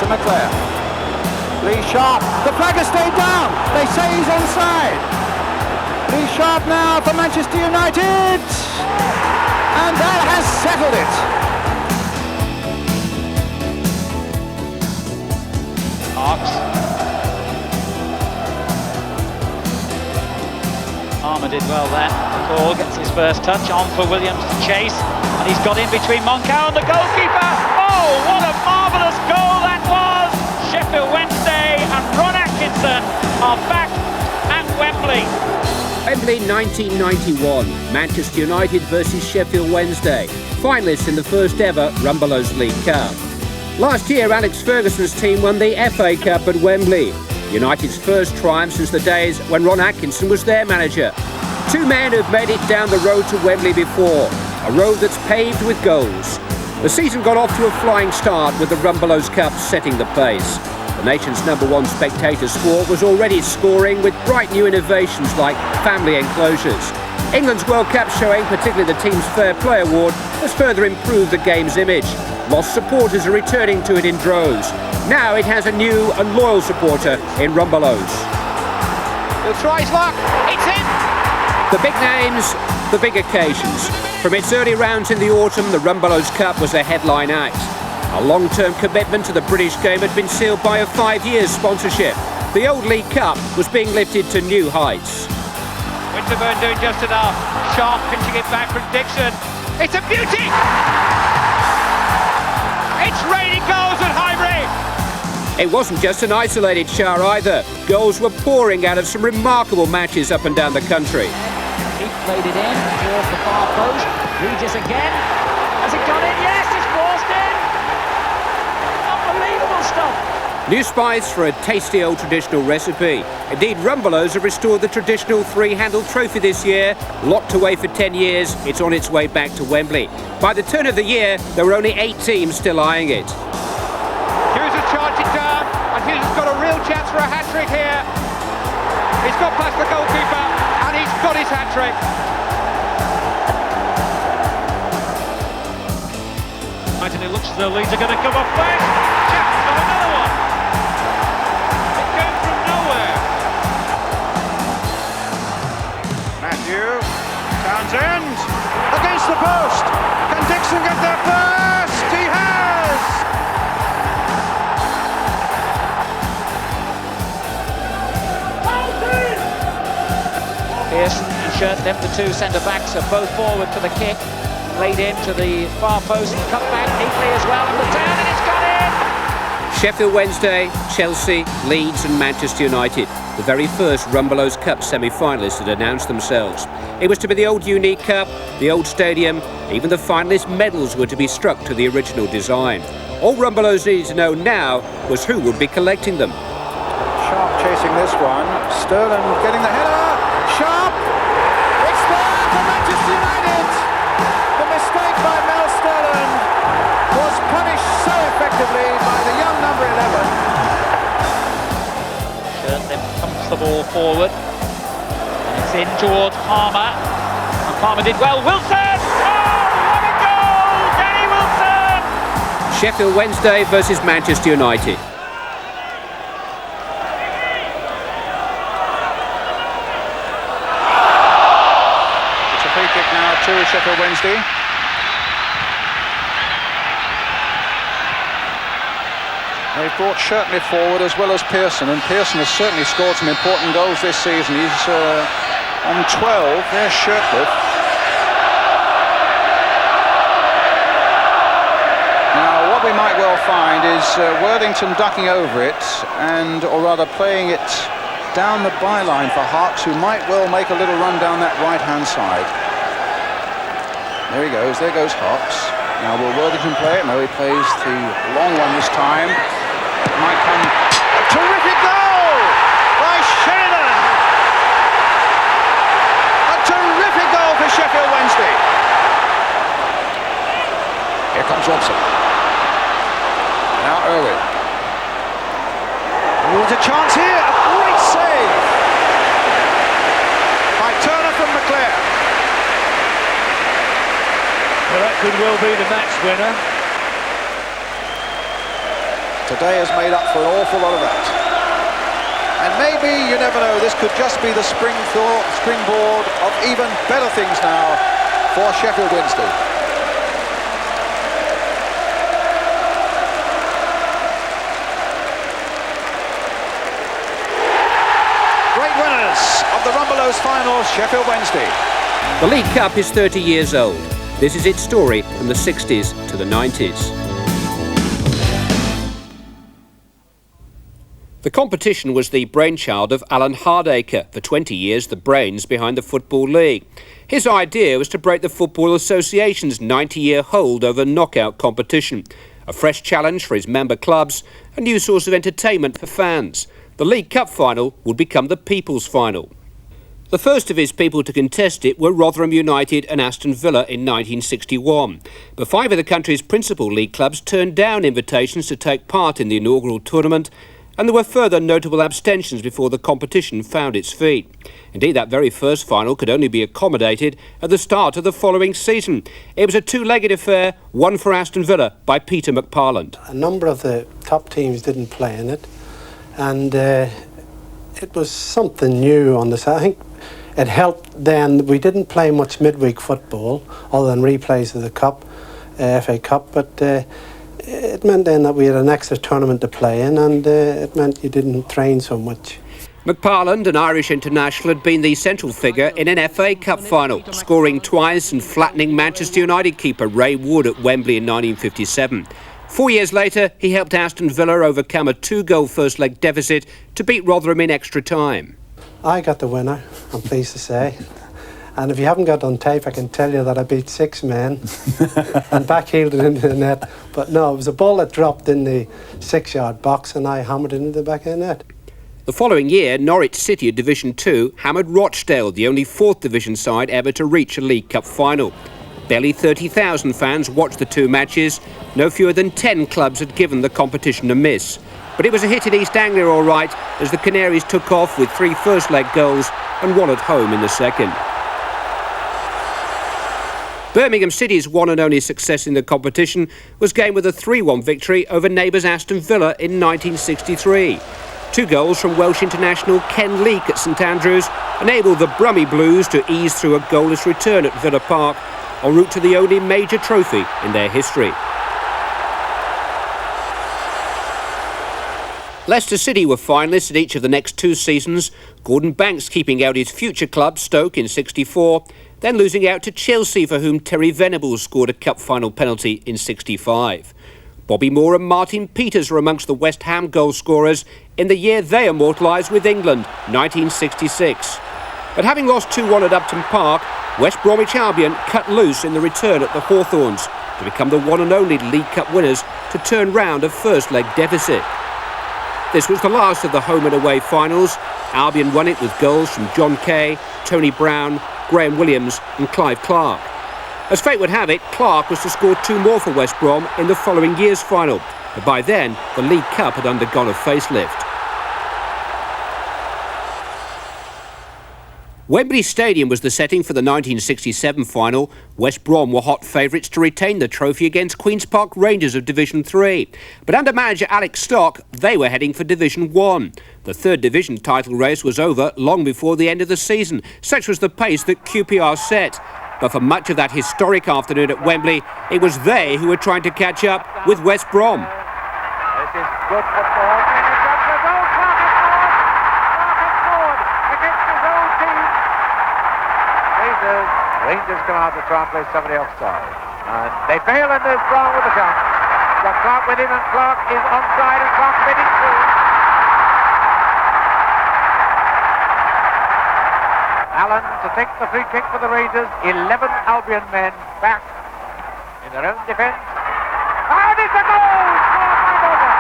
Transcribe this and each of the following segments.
McClare. Lee Sharp, the flag has stayed down. They say he's onside. Lee Sharp now for Manchester United. And that has settled it. Parks. Armour did well there. McCall gets his first touch on for Williams to chase. And he's got in between Moncau and the goalkeeper. Oh, what a marvellous goal that was! Sheffield Wednesday and Ron Atkinson are back at Wembley. Wembley 1991, Manchester United versus Sheffield Wednesday, finalists in the first ever Rumbelows League Cup. Last year, Alex Ferguson's team won the FA Cup at Wembley, United's first triumph since the days when Ron Atkinson was their manager. Two men who've made it down the road to Wembley before, a road that's paved with goals. The season got off to a flying start with the Rumbelows Cup setting the pace. The nation's #1 spectator sport was already scoring with bright new innovations like family enclosures. England's World Cup showing, particularly the team's Fair Play Award, has further improved the game's image. Lost supporters are returning to it in droves. Now it has a new and loyal supporter in Rumbelows. He'll try his luck. It's in. The big names, the big occasions. From its early rounds in the autumn, the Rumbelows Cup was a headline act. A long-term commitment to the British game had been sealed by a 5-year sponsorship. The old League Cup was being lifted to new heights. Winterburn doing just enough. Sharp pitching it back from Dixon. It's a beauty! It's raining goals at Highbury! It wasn't just an isolated shower either. Goals were pouring out of some remarkable matches up and down the country. He played it in towards the far post. Regis again. Has it gone in? Yes, it's forced in! Unbelievable stuff! New spice for a tasty old traditional recipe. Indeed, Rumbelows have restored the traditional three-handled trophy this year. Locked away for 10 years, it's on its way back to Wembley. By the turn of the year, there were only 8 teams still eyeing it. Hughes has charged it down, and Hughes has got a real chance for a hat-trick here. He's got past the goalkeeper, and he's got his hat-trick. And it looks as though Leeds are going to come off first. Jack's got another one. It came from nowhere. Matthew, Townsend, against the post. Can Dixon get there first? He has! Pearson and Shirtlip, the two centre-backs, are both forward for the kick. Laid into the far post and cut back neatly as well, and the turn, and it's got in! Sheffield Wednesday, Chelsea, Leeds and Manchester United, the very first Rumbelows Cup semi-finalists had announced themselves. It was to be the old Unique Cup, the old stadium, even the finalist medals were to be struck to the original design. All Rumbelows needed to know now was who would be collecting them. Sharp chasing this one. Sterling getting the header. Sharp! It's there for Manchester United! The mistake by Mel Sterling was punished so effectively by the young number 11. Shirtlip pumps the ball forward. And it's in towards Palmer. And Palmer did well. Wilson! Oh, what a goal! Danny Wilson! Sheffield Wednesday versus Manchester United. It's a free kick now to Sheffield Wednesday. They've brought Shirtley forward as well as Pearson, and Pearson has certainly scored some important goals this season. He's on 12. There's Shirtley. Now, what we might well find is Worthington ducking over it, or rather playing it down the byline for Harks, who might well make a little run down that right-hand side. There he goes. There goes Harks. Now, will Worthington play it? No, he plays the long one this time. Might come. A terrific goal by Sheridan. A terrific goal for Sheffield Wednesday. Here comes Robson. Now Irwin. Oh, there's a chance here. A great save by Turner from McClare. Well, that could well be the match winner. Today has made up for an awful lot of that. And maybe, you never know, this could just be the springboard of even better things now for Sheffield Wednesday. Great winners of the Rumbelows final, Sheffield Wednesday. The League Cup is 30 years old. This is its story from the 60s to the 90s. The competition was the brainchild of Alan Hardacre, for 20 years the brains behind the Football League. His idea was to break the Football Association's 90-year hold over knockout competition. A fresh challenge for his member clubs, a new source of entertainment for fans. The League Cup final would become the People's Final. The first of his people to contest it were Rotherham United and Aston Villa in 1961. But 5 of the country's principal league clubs turned down invitations to take part in the inaugural tournament, and there were further notable abstentions before the competition found its feet. Indeed, that very first final could only be accommodated at the start of the following season. It was a two-legged affair, won for Aston Villa by Peter McParland. A number of the top teams didn't play in it, and it was something new on this. I think it helped then. We didn't play much midweek football other than replays of the Cup, FA Cup, but it meant then that we had an extra tournament to play in, and it meant you didn't train so much. McParland, an Irish international, had been the central figure in an FA Cup final, scoring twice and flattening Manchester United keeper Ray Wood at Wembley in 1957. 4 years later, he helped Aston Villa overcome a 2-goal first-leg deficit to beat Rotherham in extra time. I got the winner, I'm pleased to say. And if you haven't got on tape, I can tell you that I beat 6 men and backheeled it into the net. But no, it was a ball that dropped in the 6-yard box and I hammered it into the back of the net. The following year, Norwich City of Division 2 hammered Rochdale, the only 4th Division side ever to reach a League Cup final. Barely 30,000 fans watched the 2 matches. No fewer than 10 clubs had given the competition a miss. But it was a hit in East Anglia all right, as the Canaries took off with 3 first-leg goals and 1 at home in the second. Birmingham City's one and only success in the competition was gained with a 3-1 victory over neighbours Aston Villa in 1963. 2 goals from Welsh international Ken Leake at St Andrews enabled the Brummie Blues to ease through a goalless return at Villa Park, en route to the only major trophy in their history. Leicester City were finalists in each of the next 2 seasons, Gordon Banks keeping out his future club Stoke in '64, then losing out to Chelsea, for whom Terry Venables scored a cup final penalty in '65. Bobby Moore and Martin Peters were amongst the West Ham goal scorers in the year they immortalised with England, 1966. But having lost 2-1 at Upton Park, West Bromwich Albion cut loose in the return at the Hawthorns to become the one and only League Cup winners to turn round a first-leg deficit. This was the last of the home and away finals. Albion won it with goals from John Kay, Tony Brown, Graham Williams and Clive Clark. As fate would have it, Clark was to score 2 more for West Brom in the following year's final, but by then the League Cup had undergone a facelift. Wembley Stadium was the setting for the 1967 final. West Brom were hot favourites to retain the trophy against Queen's Park Rangers of Division 3. But under manager Alex Stock, they were heading for Division 1. The 3rd Division title race was over long before the end of the season. Such was the pace that QPR set. But for much of that historic afternoon at Wembley, it was they who were trying to catch up with West Brom. This is good football. Rangers come out to try and play somebody offside. And they fail, and there's Brown with the chance. Got Clark with him, and Clark is onside, and Clark heading through. Allen to take the free kick for the Rangers. 11 Albion men back in their own defence. And it's a goal! Scored by Morgan.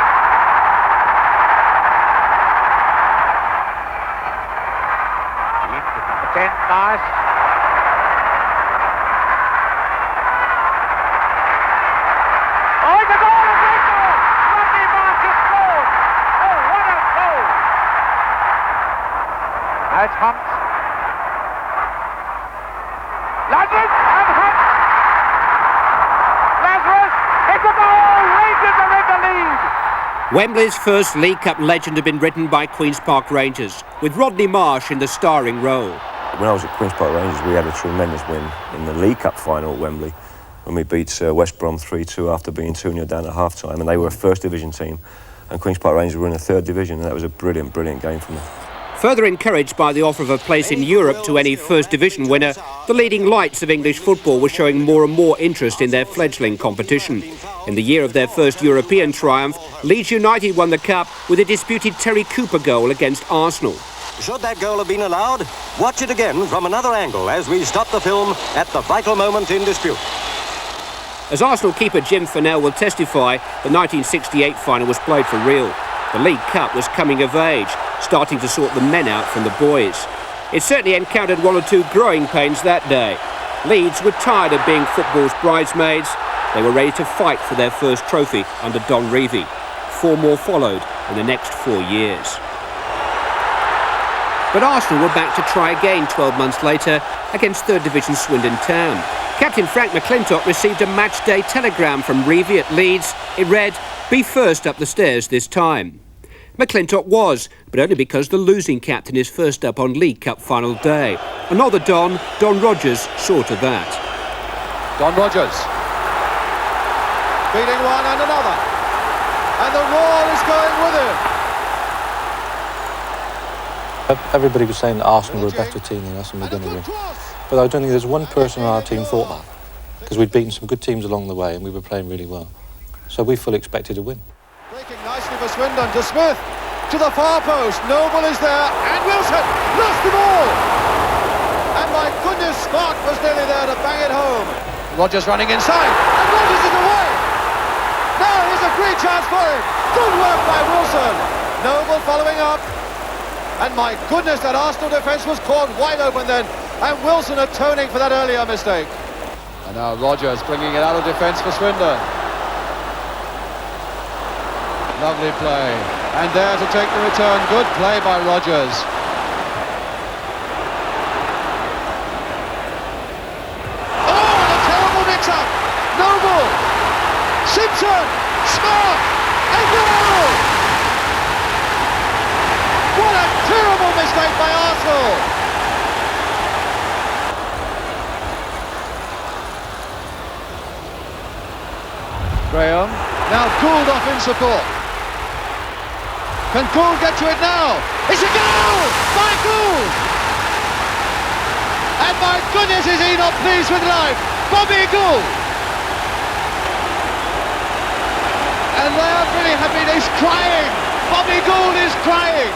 Number 10, nice. It's Hunt. Lazarus and Hunt. Lazarus, it's a goal! Rangers are in the lead. Wembley's first League Cup legend had been written by Queen's Park Rangers, with Rodney Marsh in the starring role. When I was at Queen's Park Rangers, we had a tremendous win in the League Cup final at Wembley when we beat West Brom 3-2 after being 2-0 down at half-time, and they were a first division team, and Queen's Park Rangers were in the third division, and that was a brilliant, brilliant game for them. Further encouraged by the offer of a place in Europe to any First Division winner, the leading lights of English football were showing more and more interest in their fledgling competition. In the year of their first European triumph, Leeds United won the Cup with a disputed Terry Cooper goal against Arsenal. Should that goal have been allowed? Watch it again from another angle as we stop the film at the vital moment in dispute. As Arsenal keeper Jim Fennell will testify, the 1968 final was played for real. The League Cup was coming of age, starting to sort the men out from the boys. It certainly encountered one or two growing pains that day. Leeds were tired of being football's bridesmaids. They were ready to fight for their first trophy under Don Revie. 4 more followed in the next 4 years. But Arsenal were back to try again 12 months later against third division Swindon Town. Captain Frank McClintock received a match-day telegram from Revie at Leeds. It read, "Be first up the stairs this time." McClintock was, but only because the losing captain is first up on League Cup final day. Another Don Rogers, saw to that. Don Rogers. Beating one and another. And the wall is going with him. Everybody was saying that Arsenal were a better team than us and we're going to win. But I don't think there's one person on our team thought that, because we'd beaten some good teams along the way and we were playing really well. So we fully expected to win. Breaking nicely for Swindon to Smith, to the far post. Noble is there, and Wilson lost the ball. And my goodness, Scott was nearly there to bang it home. Rogers running inside, and Rogers is away. Now here's a great chance for him. Good work by Wilson. Noble following up. And my goodness, that Arsenal defence was caught wide open then, and Wilson atoning for that earlier mistake. And now Rogers bringing it out of defence for Swindon. Lovely play, and there to take the return. Good play by Rogers. Oh, and a terrible mix-up. Noble, Simpson, Smart, and goal! What a terrible mistake by Arsenal! Graham, now Gould off in support. Can Gould get to it now? It's a goal by Gould! And my goodness, is he not pleased with life? Bobby Gould! And they are really happy. He's crying! Bobby Gould is crying!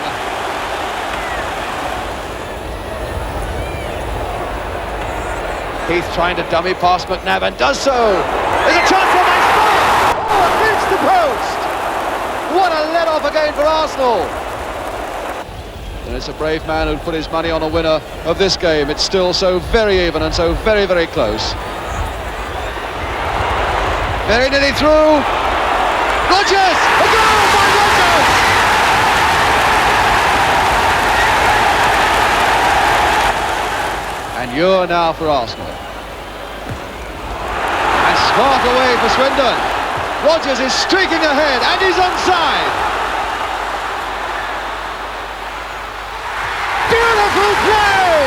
Heath trying to dummy past McNabb and does so! There's a chance for Max Scott! Oh, against the post! What a let-off again for Arsenal! And it's a brave man who put his money on a winner of this game. It's still so very even and so very, very close. Very nearly through. Rogers! A goal by Rogers! And you're now for Arsenal. And Smart away for Swindon. Rogers is streaking ahead and he's onside. Beautiful play!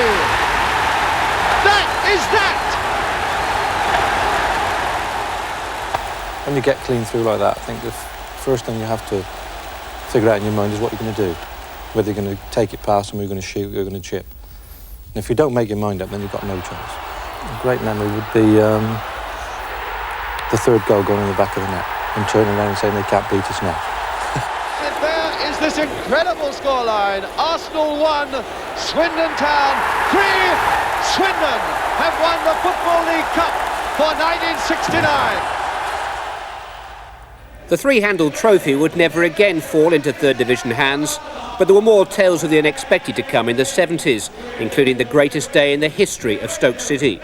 That is that! When you get clean through like that, I think the first thing you have to figure out in your mind is what you're going to do. Whether you're going to take it past them, or you're going to shoot, or you're going to chip. And if you don't make your mind up, then you've got no chance. A great memory would be the third goal going in the back of the net and turning around and saying they can't beat us now. And there is this incredible scoreline. Arsenal 1, Swindon Town 3. Swindon have won the Football League Cup for 1969. The three-handled trophy would never again fall into third division hands, but there were more tales of the unexpected to come in the 70s, including the greatest day in the history of Stoke City.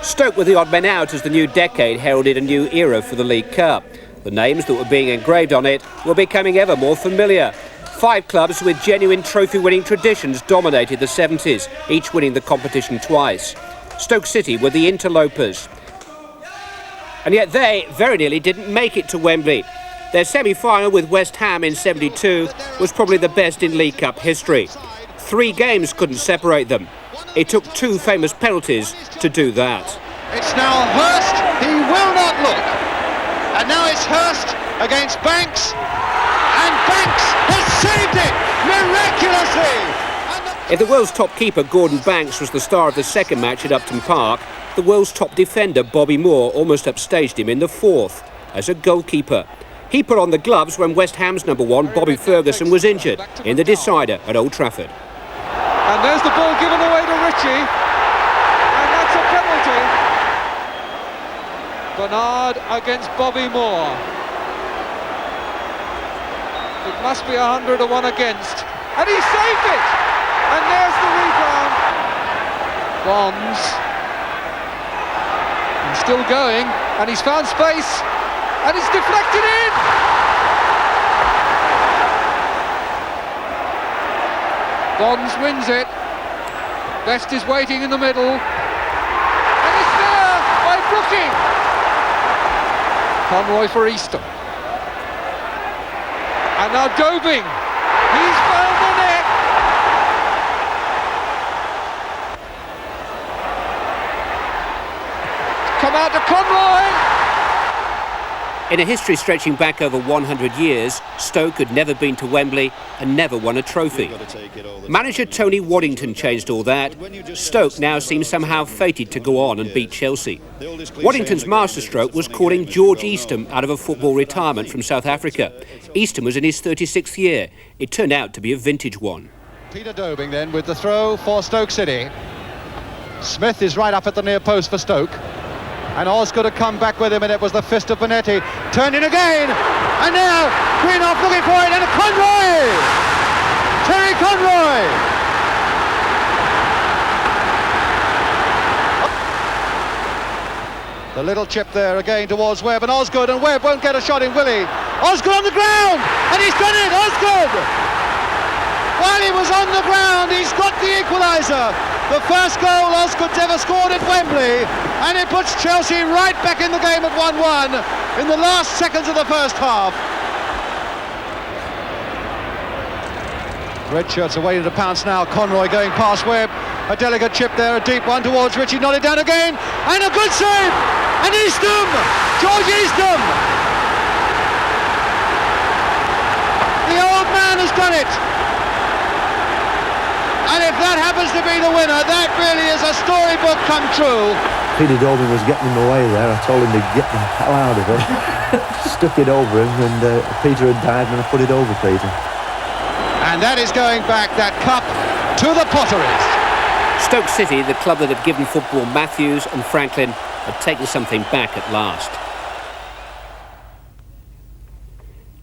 Stoke were the odd men out as the new decade heralded a new era for the League Cup. The names that were being engraved on it were becoming ever more familiar. 5 clubs with genuine trophy-winning traditions dominated the 70s, each winning the competition twice. Stoke City were the interlopers. And yet they very nearly didn't make it to Wembley. Their semi-final with West Ham in '72 was probably the best in League Cup history. 3 games couldn't separate them. It took 2 famous penalties to do that. It's now Hurst, he will not look. And now it's Hurst against Banks. And Banks has saved it miraculously. If the world's top keeper, Gordon Banks, was the star of the second match at Upton Park, the world's top defender, Bobby Moore, almost upstaged him in the 4th as a goalkeeper. He put on the gloves when West Ham's number 1, Bobby Ferguson, was injured in the decider at Old Trafford. And there's the ball given away to Ritchie. And that's a penalty. Bernard against Bobby Moore. It must be 100 to 1 against. And he saved it! And there's the rebound. Bonds. He's still going. And he's found space. And it's deflected in! Bonds wins it. Best is waiting in the middle. And it's there by Brooking. Conroy for Eastham. And now Dobing. He's found the net. Come out to Conroy. In a history stretching back over 100 years, Stoke had never been to Wembley and never won a trophy. Manager Tony Waddington changed all that. Stoke now seems somehow fated to go on and beat Chelsea. Waddington's masterstroke was calling George Eastham out of a football retirement from South Africa. Eastham was in his 36th year. It turned out to be a vintage one. Peter Dobing then with the throw for Stoke City. Smith is right up at the near post for Stoke. And Osgood had come back with him, and it was the fist of Bonetti. Turned in again, and now Greenough looking for it, and Conroy! Terry Conroy! The little chip there again towards Webb, and Osgood, and Webb won't get a shot in, will he? Osgood on the ground, and he's done it, Osgood! While he was on the ground, he's got the equaliser. The first goal Osgood's ever scored at Wembley, and it puts Chelsea right back in the game at 1-1 in the last seconds of the first half. Red shirts are waiting to pounce now. Conroy going past Webb. A delicate chip there, a deep one towards Ritchie, nodded down again, and a good save! And Eastham! George Eastham! The old man has done it! And if that happens to be the winner, that really is a storybook come true. Peter Dobing was getting him away there. I told him to get the hell out of it. Stuck it over him, and Peter had dived and I put it over Peter. And that is going back, that cup, to the Potteries. Stoke City, the club that had given football Matthews and Franklin, had taken something back at last.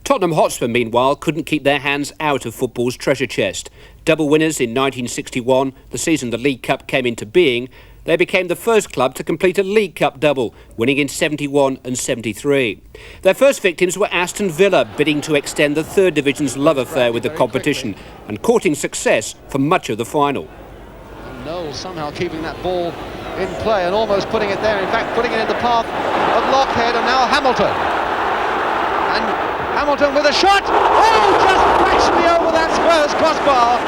Tottenham Hotspur, meanwhile, couldn't keep their hands out of football's treasure chest. Double winners in 1961, the season the League Cup came into being, they became the first club to complete a League Cup double, winning in 71 and 73. Their first victims were Aston Villa, bidding to extend the third division's love affair with the competition and courting success for much of the final. And Knowles somehow keeping that ball in play and almost putting it there, in fact putting it in the path of Lockhead, and now Hamilton. And Hamilton with a shot! Oh, just fractionally over that Spurs crossbar!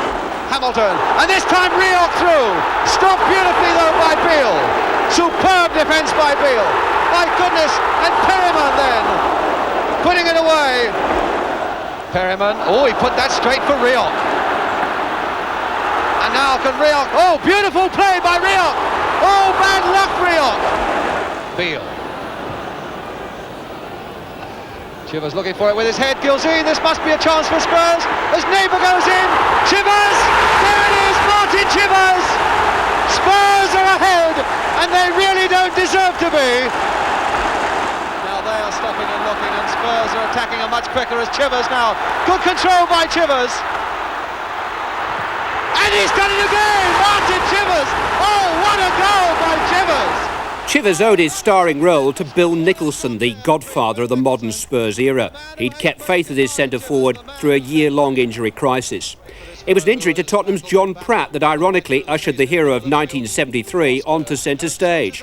Hamilton, and this time Rioch through. Stopped beautifully though by Beale. Superb defence by Beale. My goodness, and Perryman then putting it away. Perryman, oh, he put that straight for Rioch. And now can Rioch, oh, beautiful play by Rioch. Oh, bad luck Rioch. Beale. Chivers looking for it with his head. Gilzean, this must be a chance for Spurs. As Neighbour goes in. Chivers! There it is, Martin Chivers! Spurs are ahead, and they really don't deserve to be. Now they are stopping and looking, and Spurs are attacking much quicker as Chivers now. Good control by Chivers. And he's done it again! Martin Chivers! Oh, what a goal by Chivers! Chivers owed his starring role to Bill Nicholson, the godfather of the modern Spurs era. He'd kept faith with his centre-forward through a year-long injury crisis. It was an injury to Tottenham's John Pratt that ironically ushered the hero of 1973 onto centre stage.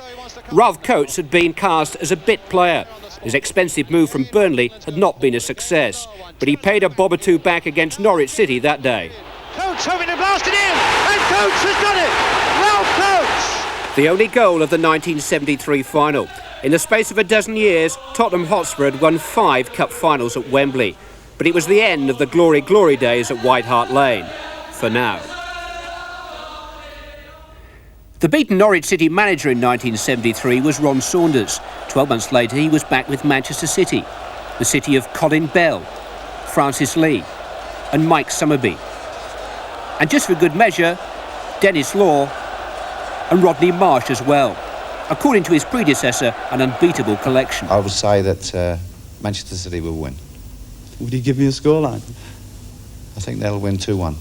Ralph Coates had been cast as a bit player, His expensive move from Burnley had not been a success, but he paid a bob or two back against Norwich City that day. Coates hoping to blast it in, and Coates has done it! Ralph Coates! The only goal of the 1973 final. In the space of a dozen years, Tottenham Hotspur had won 5 cup finals at Wembley, but it was the end of the glory days at White Hart Lane, for now. The beaten Norwich City manager in 1973 was Ron Saunders. 12 months later, he was back with Manchester City, the city of Colin Bell, Francis Lee and Mike Summerbee. And just for good measure, Dennis Law and Rodney Marsh as well. According to his predecessor, an unbeatable collection. I would say that Manchester City will win. Would you give me a scoreline? I think they'll win 2-1.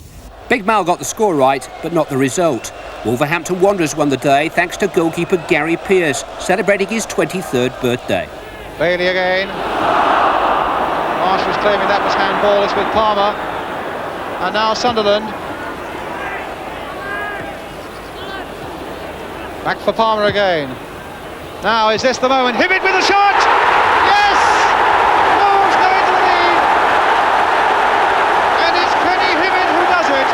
Big Mal got the score right, but not the result. Wolverhampton Wanderers won the day thanks to goalkeeper Gary Pearce, celebrating his 23rd birthday. Bailey again. Marsh was claiming that was handball. It's with Palmer. And now Sunderland. Back for Palmer again. Now, is this the moment? Hibbett with a shot! Yes! Wolves go into the lead! And it's Kenny Hibbett who does it!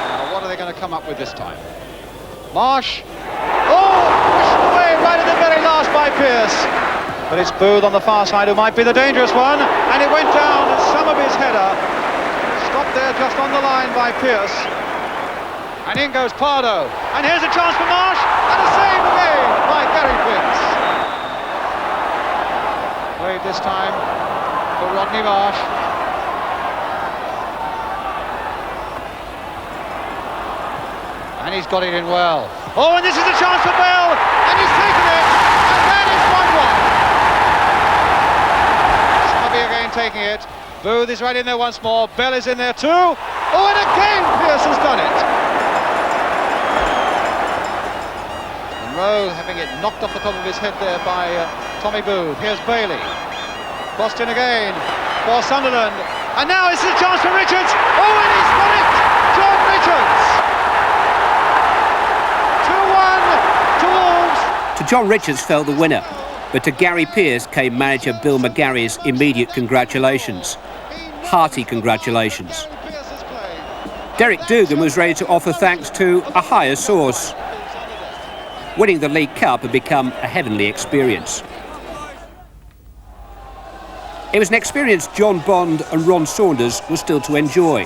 Now, what are they going to come up with this time? Marsh. Oh! Pushed away right at the very last by Pearce. But it's Booth on the far side who might be the dangerous one. And it went down, and Summerbee header stopped there just on the line by Pearce. And in goes Pardo. And here's a chance for Marsh. And a save again by Gary Pearce. Wave this time for Rodney Marsh. And he's got it in well. Oh, and this is a chance for Bell. And he's taken it. And then it's 1-1. Summerbee again taking it. Booth is right in there once more. Bell is in there too. Oh, and again Pearce has done it. Monroe having it knocked off the top of his head there by Tommy Booth. Here's Bailey. Boston again for Sunderland. And now it's a chance for Richards. Oh, and he's got it! John Richards! 2-1 to Wolves. To John Richards fell the winner, but to Gary Pearce came manager Bill McGarry's immediate congratulations. Hearty congratulations. Derek Dougan was ready to offer thanks to a higher source. Winning the League Cup had become a heavenly experience. It was an experience John Bond and Ron Saunders were still to enjoy.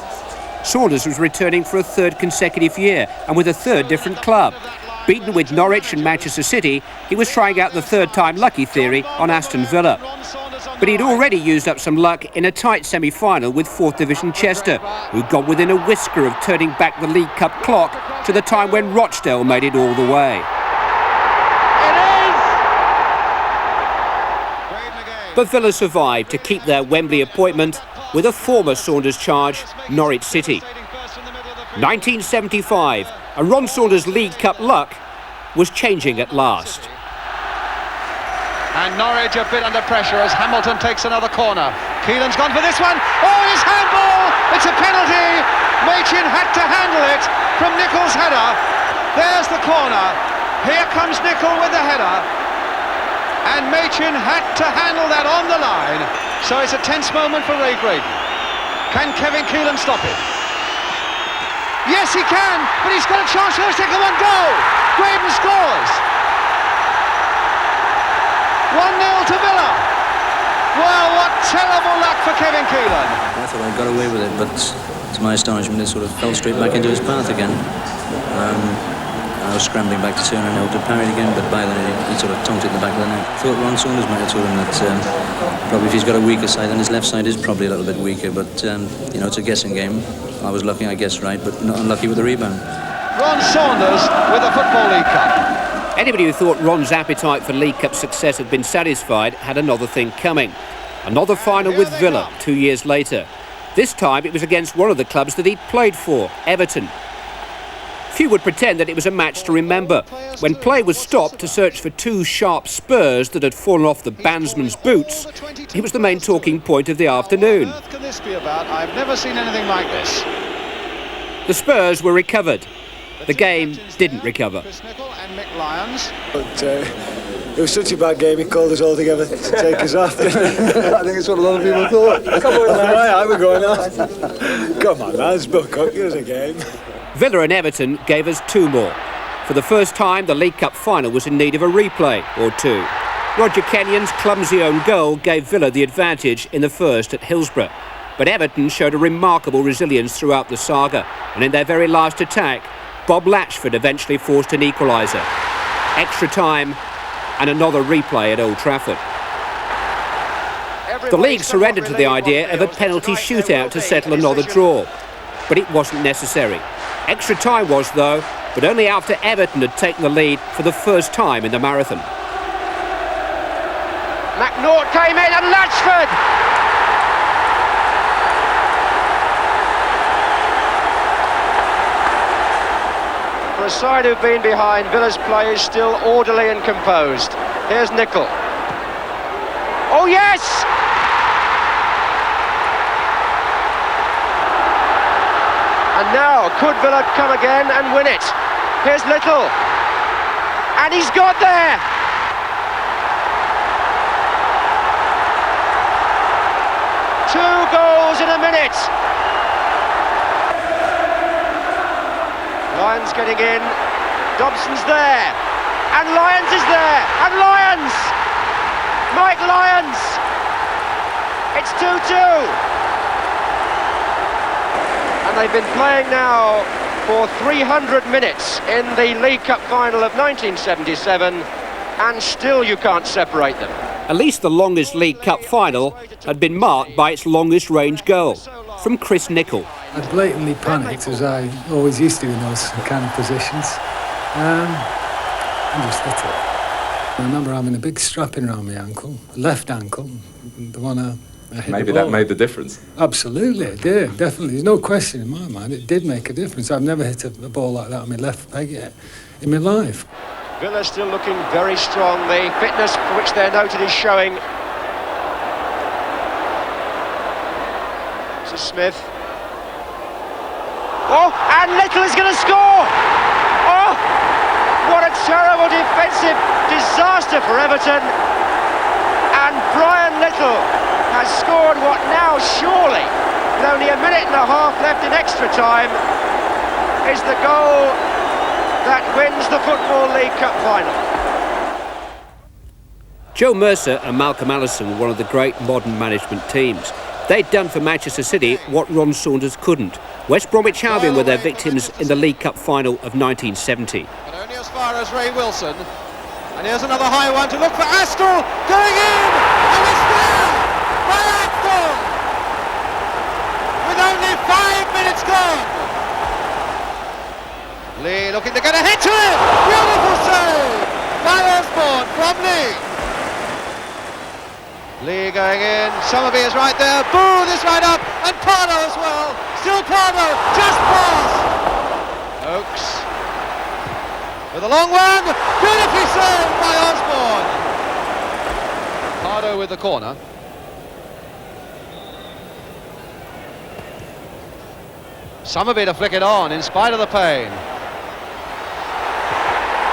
Saunders was returning for a 3rd consecutive year and with a 3rd different club. Beaten with Norwich and Manchester City, he was trying out the 3rd-time lucky theory on Aston Villa. But he'd already used up some luck in a tight semi-final with 4th Division Chester, who'd gone within a whisker of turning back the League Cup clock to the time when Rochdale made it all the way. But Villa survived to keep their Wembley appointment with a former Saunders charge, Norwich City. 1975, and Ron Saunders' League Cup luck was changing at last. And Norwich a bit under pressure as Hamilton takes another corner. Keelan's gone for this one. Oh, his handball! It's a penalty. Machin had to handle it from Nichol's header. There's the corner. Here comes Nichol with the header. And Machin had to handle that on the line. So it's a tense moment for Ray Graydon. Can Kevin Keelan stop it? Yes, he can, but he's got a chance for a second one goal. Graydon scores. 1-0 to Villa. Well, what terrible luck for Kevin Keelan. I thought I got away with it, but to my astonishment, it sort of fell straight back into his path again. I was scrambling back to turn and out to parry it again, but by then he sort of tonked it in the back of the net. I thought Ron Saunders might have told him that probably if he's got a weaker side, then his left side is probably a little bit weaker, but you know, it's a guessing game. I was lucky, I guessed right, but not unlucky with the rebound. Ron Saunders with the Football League Cup. Anybody who thought Ron's appetite for League Cup success had been satisfied had another thing coming. Another final with Villa 2 years later. This time it was against one of the clubs that he'd played for, Everton. Few would pretend that it was a match to remember. When play was stopped to search for 2 sharp spurs that had fallen off the bandsman's boots, it was the main talking point of the afternoon. What can this be about? I've never seen anything like this. The spurs were recovered. The game didn't recover. Chris Nichol and Mick Lyons. But It was such a bad game, he called us all together to take us off. I think it's what a lot of people thought. Come on, lads. We're going off. Come on, lads, buck up, give us a game. Villa and Everton gave us 2 more. For the first time, the League Cup final was in need of a replay or 2. Roger Kenyon's clumsy own goal gave Villa the advantage in the first at Hillsborough. But Everton showed a remarkable resilience throughout the saga, and in their very last attack, Bob Latchford eventually forced an equaliser. Extra time and another replay at Old Trafford. The league surrendered to the idea of a penalty shootout to settle another draw, but it wasn't necessary. Extra time was, though, but only after Everton had taken the lead for the first time in the marathon. McNaught came in and Latchford! For a side who've been behind, Villa's play is still orderly and composed. Here's Nicol. Oh yes! And now, could Villa come again and win it? Here's Little. And he's got there! Two goals in a minute! Lyons getting in. Dobson's there. And Lyons is there! And Lyons! Mike Lyons! It's 2-2! And they've been playing now for 300 minutes in the League Cup final of 1977, and still you can't separate them. At least the longest League Cup final had been marked by its longest range goal, from Chris Nicol. I blatantly panicked, as I always used to in those kind of positions, and just hit it. I remember having a big strapping around my ankle, left ankle, the one I hit. Maybe that made the difference. Absolutely, it did, definitely. There's no question in my mind, it did make a difference. I've never hit a ball like that on my left peg yet in my life. Villa still looking very strong. The fitness for which they're noted is showing. This is Smith. Oh, and Little is going to score! Oh, what a terrible defensive disaster for Everton. And Brian Little has scored what now surely, with only a minute and a half left in extra time, is the goal that wins the Football League Cup final. Joe Mercer and Malcolm Allison were one of the great modern management teams. They'd done for Manchester City what Ron Saunders couldn't. West Bromwich Albion were their victims in the League Cup final of 1970. But only as far as Ray Wilson. And here's another high one to look for Astle, going in, and it's there by Astle, with only 5 minutes gone. Lee looking to get a hit to it! Beautiful save by Osborne from Lee. Lee going in, Summerby is right there, Booth is right up, and Pardo as well. Still Pardo, just past. Oakes with a long one, beautifully saved by Osborne. Pardo with the corner. Summerby to flick it on in spite of the pain.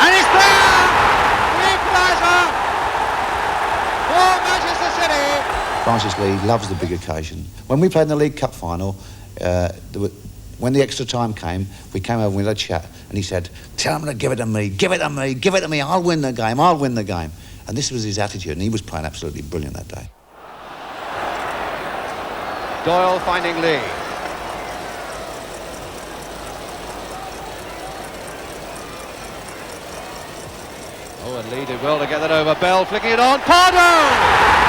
And it's there! The equaliser for Manchester City. Francis Lee loves the big occasion. When we played in the League Cup final, when the extra time came, we came over and we had a chat, and he said, "Tell him to give it to me, give it to me, give it to me, I'll win the game, I'll win the game." And this was his attitude, and he was playing absolutely brilliant that day. Doyle finding Lee. Oh, and Lee did well to get that over. Bell flicking it on. Pardo!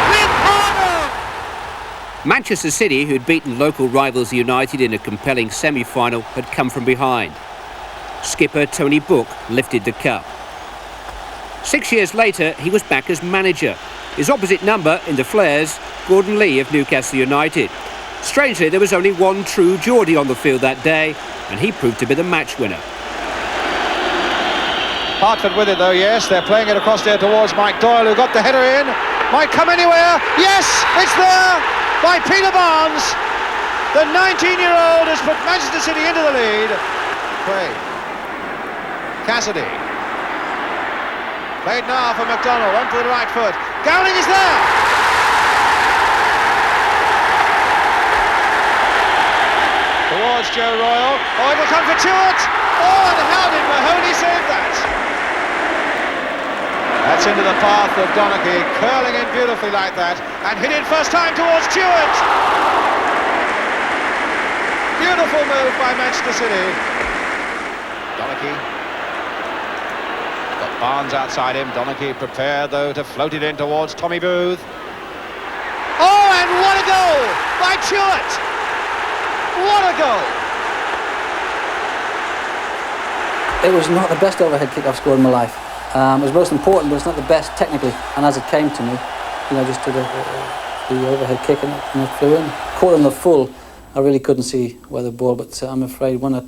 With Pardo! Manchester City, who'd beaten local rivals United in a compelling semi-final, had come from behind. Skipper Tony Book lifted the cup. 6 years later, he was back as manager. His opposite number in the Flares, Gordon Lee of Newcastle United. Strangely, there was only one true Geordie on the field that day, and he proved to be the match winner. Hartford with it though, yes. They're playing it across there towards Mike Doyle, who got the header in. Might come anywhere. Yes, it's there by Peter Barnes. The 19-year-old has put Manchester City into the lead. Craig. Cassidy. Played now for McDonald, onto the right foot. Gowling is there! Towards Joe Royle. Oh, it will come for Tuart! Oh, and how did Mahoney save that? That's into the path of Donaghy, curling in beautifully like that, and hit it first time towards Tuart! Beautiful move by Manchester City. Donaghy. Got Barnes outside him. Donaghy prepared, though, to float it in towards Tommy Booth. Oh, and what a goal by Tuart! What a goal! It was not the best overhead kick I've scored in my life. It was most important, but it's not the best technically. And as it came to me, just did the overhead kick and it flew in. Caught in the full. I really couldn't see where the ball, but I'm afraid when I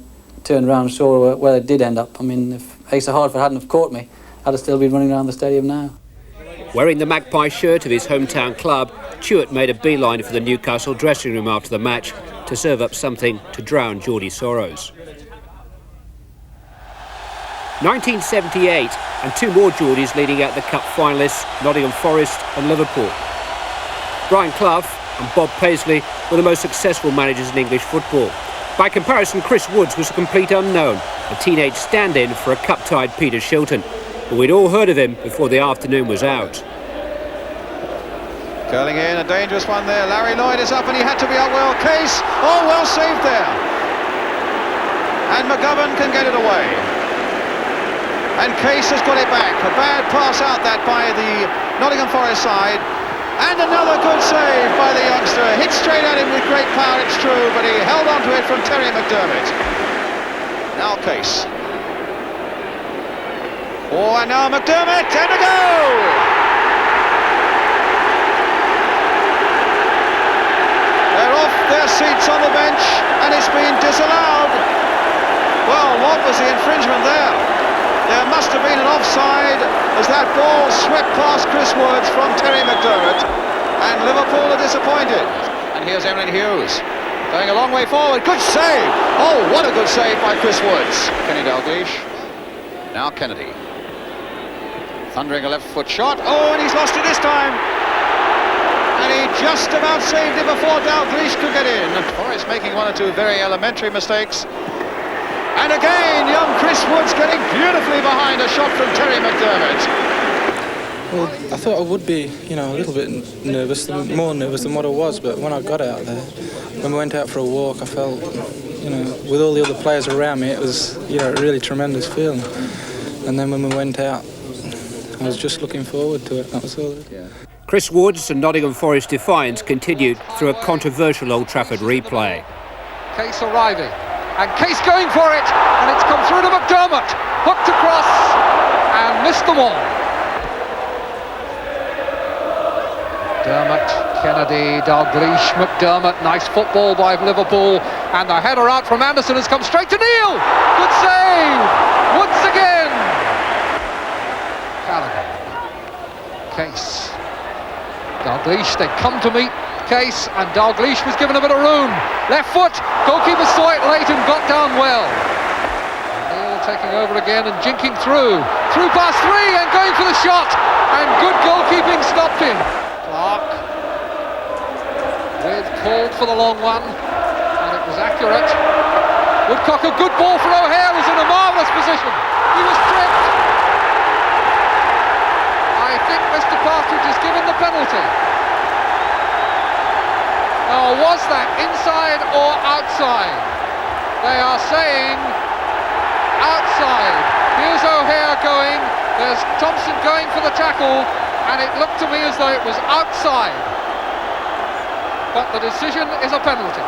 turned around and saw where it did end up, I mean, if Asa Hardford hadn't have caught me, I'd have still been running around the stadium now. Wearing the Magpie shirt of his hometown club, Tuart made a beeline for the Newcastle dressing room after the match to serve up something to drown Geordie sorrows. 1978, and two more Geordies leading out the Cup finalists, Nottingham Forest and Liverpool. Brian Clough and Bob Paisley were the most successful managers in English football. By comparison, Chris Woods was a complete unknown, a teenage stand-in for a cup-tied Peter Shilton. But we'd all heard of him before the afternoon was out. Curling in, a dangerous one there. Larry Lloyd is up and he had to be up well. Case, oh, well saved there. And McGovern can get it away. And Case has got it back. A bad pass out that by the Nottingham Forest side. And another good save by the youngster. Hit straight at him with great power, it's true, but he held on to it from Terry McDermott. Now Case. Oh, and now McDermott, and a goal! They're off their seats on the bench, and it's been disallowed. Well, what was the infringement there? There must have been an offside as that ball swept past Chris Woods from Terry McDermott, and Liverpool are disappointed. And here's Emlyn Hughes going a long way forward. Good save! Oh, what a good save by Chris Woods. Kenny Dalglish. Now Kennedy. Thundering a left foot shot. Oh, and he's lost it this time. And he just about saved it before Dalglish could get in. Forrest making one or two very elementary mistakes. And again, young Chris Woods getting beautifully behind a shot from Terry McDermott. Well, I thought I would be, a little bit nervous, more nervous than what I was, but when I got out there, when we went out for a walk, I felt, with all the other players around me, it was, a really tremendous feeling. And then when we went out, I was just looking forward to it, that was all. Yeah. Chris Woods and Nottingham Forest defiance continued through a controversial Old Trafford replay. Case arriving, and Case going for it, and it's come through to McDermott, hooked across, and missed them all. McDermott, Kennedy, Dalglish, McDermott, nice football by Liverpool, and the header out from Anderson has come straight to Neil. Good save, Woods again. Callaghan, Case, Dalglish, they come to meet Case, and Dalglish was given a bit of room. Left foot, goalkeeper saw it late and got down well. Neil taking over again and jinking through past three and going for the shot, and good goalkeeping stopped him. Clark with called for the long one, and it was accurate. Woodcock, a good ball for O'Hare, was in a marvellous position. He was tripped. I think Mr. Partridge is given the penalty. Now, was that inside or outside? They are saying outside. Here's O'Hare going, there's Thompson going for the tackle, and it looked to me as though it was outside. But the decision is a penalty.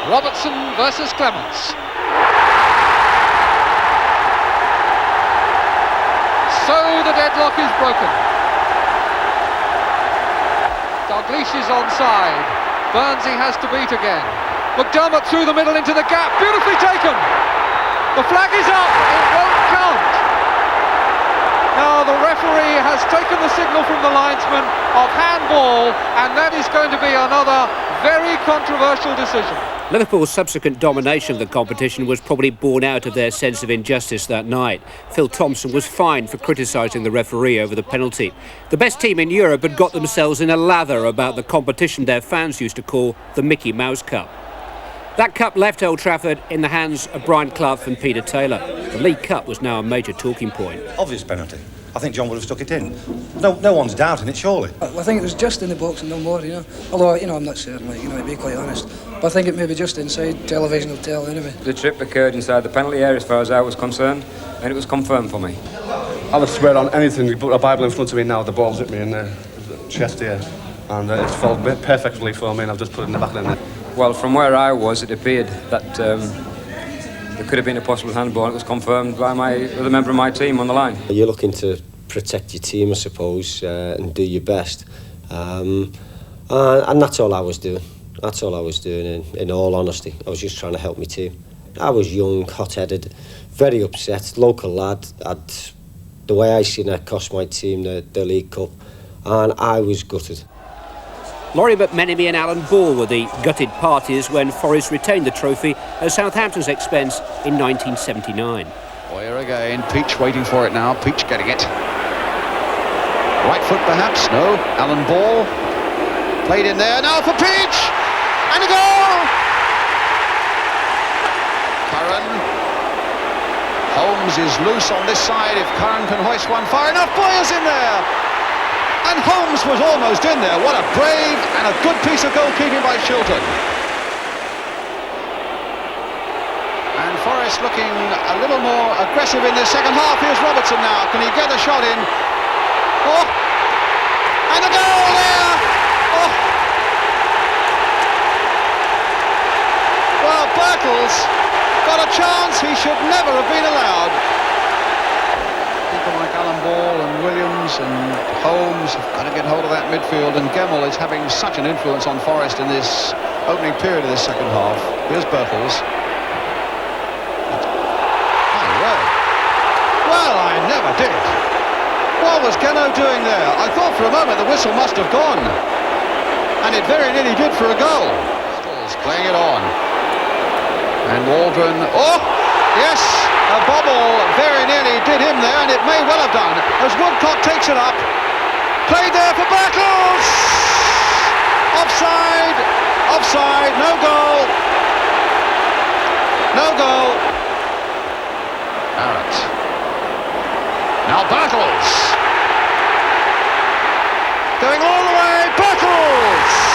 Robertson versus Clements. So the deadlock is broken. Dalglish is onside. Burnsy has to beat again. McDermott through the middle into the gap. Beautifully taken. The flag is up. It won't count. Now the referee has taken the signal from the linesman of handball, and that is going to be another very controversial decision. Liverpool's subsequent domination of the competition was probably born out of their sense of injustice that night. Phil Thompson was fined for criticising the referee over the penalty. The best team in Europe had got themselves in a lather about the competition their fans used to call the Mickey Mouse Cup. That cup left Old Trafford in the hands of Brian Clough and Peter Taylor. The League Cup was now a major talking point. Obvious penalty. I think John would have stuck it in. No one's doubting it, surely. I think it was just in the box and no more, you know. Although, you know, I'm not certain, like, you know, to be quite honest. But I think it may be just inside. Television will tell anyway. The trip occurred inside the penalty area as far as I was concerned, and it was confirmed for me. I would swear on anything. You put a Bible in front of me now, the ball's hit me in the chest here. And it's fallen perfectly for me, and I've just put it in the back of the net. Well, from where I was, it appeared that there could have been a possible handball, and it was confirmed by a member of my team on the line. You're looking to protect your team, I suppose, and do your best. And that's all I was doing. That's all I was doing, in all honesty. I was just trying to help my team. I was young, hot-headed, very upset, local lad. The way I seen it cost my team the League Cup, and I was gutted. Laurie McMenemy and Alan Ball were the gutted parties when Forest retained the trophy at Southampton's expense in 1979. Boyer again, Peach waiting for it now, Peach getting it. Right foot perhaps, no, Alan Ball. Played in there, now for Peach! And a goal! Curran. Holmes is loose on this side, if Curran can hoist one far enough, Boyer's in there! And Holmes was almost in there. What a brave and a good piece of goalkeeping by Shilton. And Forest looking a little more aggressive in the second half. Here's Robertson now. Can he get a shot in? Oh! And a goal there! Oh! Well, Birtles got a chance he should never have been allowed. People like Alan Ball and Williams and Holmes have got to get hold of that midfield, and Gemmell is having such an influence on Forest in this opening period of this second half. Here's Birtles. Well, I never did. What was Geno doing there? I thought for a moment the whistle must have gone, and it very nearly did for a goal. Birtles playing it on, and Waldron. Oh, yes. A bobble very nearly did him there, and it may well have done, as Woodcock takes it up. Played there for Birtles! Offside! Offside, no goal! No goal! Barrett. Now Birtles! Going all the way, Birtles!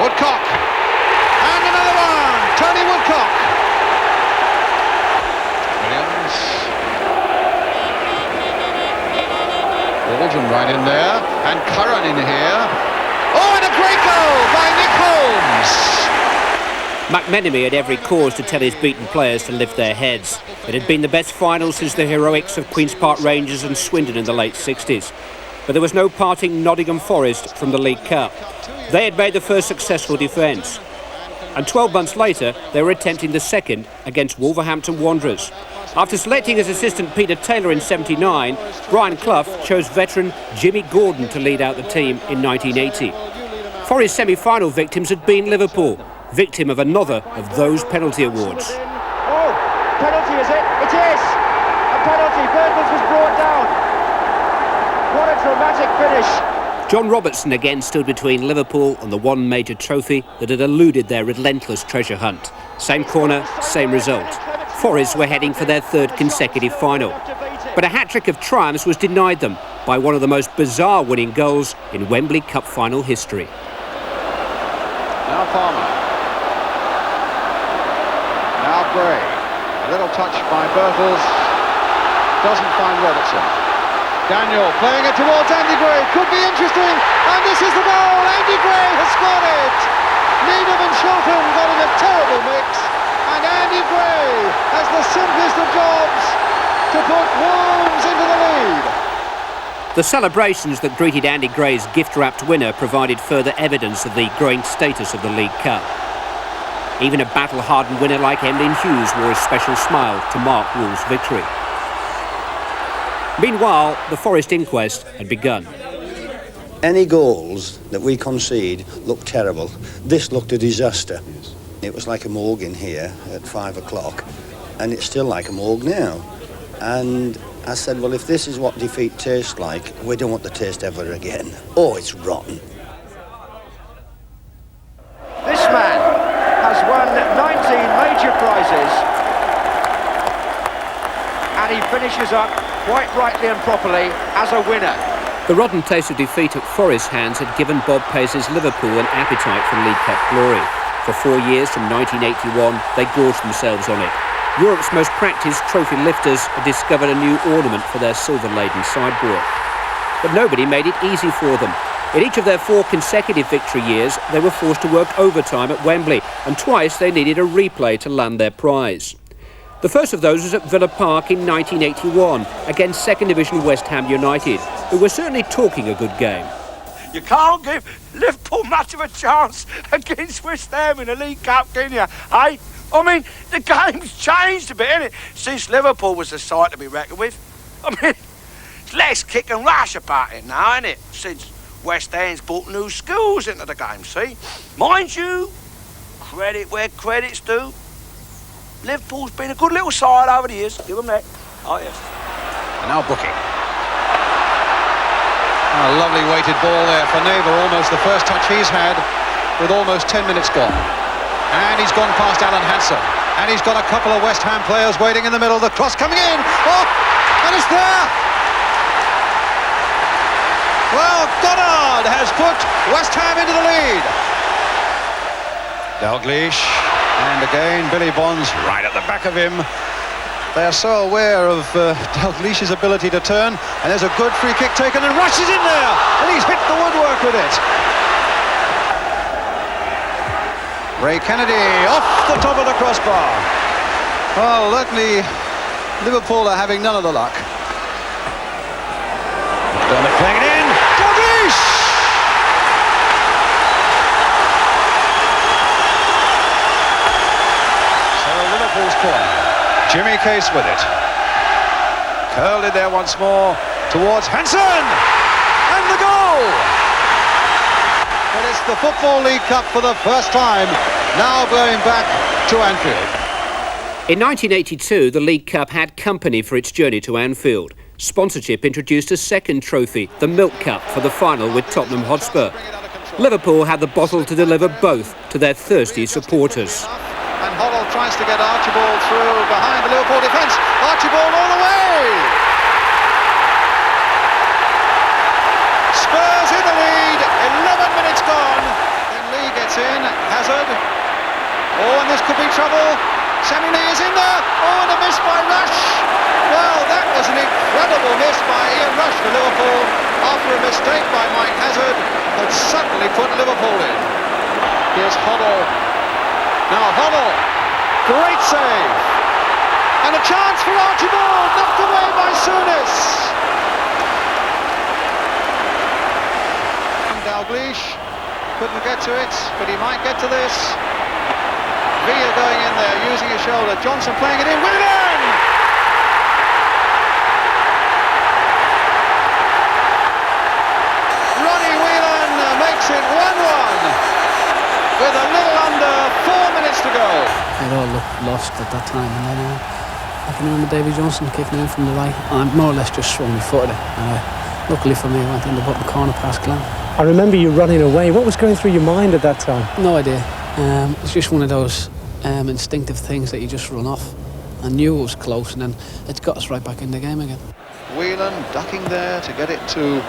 Woodcock, and another one, Tony Woodcock. Williams. Waldron right in there, and Curran in here. Oh, and a great goal by Nick Holmes. McMenemy had every cause to tell his beaten players to lift their heads. It had been the best final since the heroics of Queen's Park Rangers and Swindon in the late 60s. But there was no parting Nottingham Forest from the League Cup. They had made the first successful defence. And 12 months later, they were attempting the second against Wolverhampton Wanderers. After selecting as assistant Peter Taylor in '79, Brian Clough chose veteran Jimmy Gordon to lead out the team in 1980. Forest's semi-final victims had been Liverpool, victim of another of those penalty awards. Oh, penalty is it? It is! A penalty, Birtles was brought down. What a dramatic finish. John Robertson again stood between Liverpool and the one major trophy that had eluded their relentless treasure hunt. Same corner, same result. Forest were heading for their third consecutive final. But a hat-trick of triumphs was denied them by one of the most bizarre winning goals in Wembley Cup final history. Now Palmer. Now Gray. A little touch by Birtles. Doesn't find Robertson. Daniel playing it towards Andy Gray, could be interesting, and this is the goal. Andy Gray has scored it. Needham and Shilton got in a terrible mix, and Andy Gray has the simplest of jobs to put Wolves into the lead. The celebrations that greeted Andy Gray's gift-wrapped winner provided further evidence of the growing status of the League Cup. Even a battle-hardened winner like Emlyn Hughes wore a special smile to mark Wolves' victory. Meanwhile, the Forest inquest had begun. Any goals that we concede looked terrible. This looked a disaster. It was like a morgue in here at 5 o'clock, and it's still like a morgue now. And I said, well, if this is what defeat tastes like, we don't want the taste ever again. Oh, it's rotten. This man has won 19 major prizes, and he finishes up quite rightly and properly as a winner. The rotten taste of defeat at Forest's hands had given Bob Pace's Liverpool an appetite for League Cup glory. For 4 years, from 1981, they gorged themselves on it. Europe's most practised trophy lifters had discovered a new ornament for their silver-laden sideboard. But nobody made it easy for them. In each of their 4 consecutive victory years, they were forced to work overtime at Wembley, and twice they needed a replay to land their prize. The first of those was at Villa Park in 1981 against 2nd Division West Ham United, who were certainly talking a good game. You can't give Liverpool much of a chance against West Ham in the League Cup, can you? Eh? I mean, the game's changed a bit, innit? Since Liverpool was the side to be reckoned with. I mean, it's less kick and rush about it now, innit? Since West Ham's brought new skills into the game, see? Mind you, credit where credit's due. Liverpool's been a good little side over the years. Give them that. Oh, yes. And now Booking. A lovely weighted ball there for Neighbour, almost the first touch he's had with almost 10 minutes gone. And he's gone past Alan Hansen. And he's got a couple of West Ham players waiting in the middle. The cross coming in. Oh, and it's there. Well, Goddard has put West Ham into the lead. Dalglish. And again, Billy Bonds right at the back of him. They are so aware of Dalglish's ability to turn. And there's a good free kick taken, and Rush is in there. And he's hit the woodwork with it. Ray Kennedy off the top of the crossbar. Well, luckily, Liverpool are having none of the luck. McDermott playing it in. Dalglish! So Liverpool's corner. Jimmy Case with it. Curled in there once more towards Hansen! And the goal! But it's the Football League Cup for the first time, now going back to Anfield. In 1982, the League Cup had company for its journey to Anfield. Sponsorship introduced a second trophy, the Milk Cup, for the final with Tottenham Hotspur. Liverpool had the bottle to deliver both to their thirsty supporters. And Hoddle tries to get Archibald through behind the Liverpool defence. Archibald all the way! Spurs in the lead, 11 minutes gone. Then Lee gets in, Hazard. Oh, and this could be trouble. Sammy Lee is in there. Oh, and a miss by Rush. Well, that was an incredible miss by Ian Rush for Liverpool after a mistake by Mike Hazard had suddenly put Liverpool in. Here's Hoddle. Now Hoddle. Great save. And a chance for Archibald, knocked away by Souness. Dalglish couldn't get to it, but he might get to this. Villa going in there, using his shoulder. Johnson playing it in. Whelan! Ronnie Whelan makes it 1-1 with a little under 4 minutes to go. It all looked lost at that time, and then I can remember Davy Johnson kicking in from the right, and I more or less just swung my foot at it. And luckily for me, I went in the bottom corner past Glenn. I remember you running away. What was going through your mind at that time? No idea. It's just one of those instinctive things that you just run off. I knew it was close, and then it got us right back in the game again. Whelan ducking there to get it to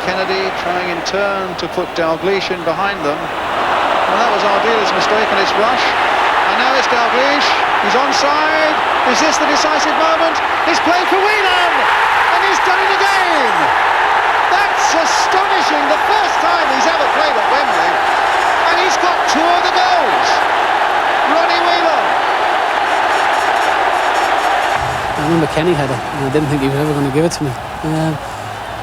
Kennedy, trying in turn to put Dalglish in behind them. Well, that was Ardil's mistake, and it's Rush. And now it's Dalglish. He's onside. Is this the decisive moment? He's played for Whelan, and he's done it again. That's astonishing. The first time he's ever played at Wembley, and he's got 2 of the goals. Ronnie Whelan. I remember Kenny had it, and I didn't think he was ever going to give it to me.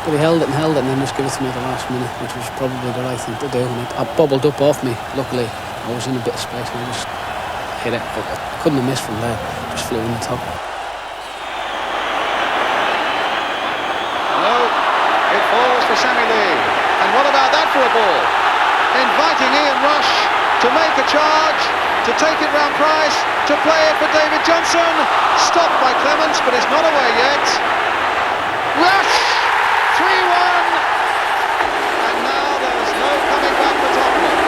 But he held it, and then just gave it to me at the last minute, which was probably the right thing to do. And it bubbled up off me. Luckily, I was in a bit of space, and I just hit it. But I couldn't have missed from there. Just flew in the top. Sammy Lee. And what about that for a ball? Inviting Ian Rush to make a charge, to take it round Price, to play it for David Johnson. Stopped by Clements, but it's not away yet. Rush! 3-1. And now there's no coming back for Tottenham.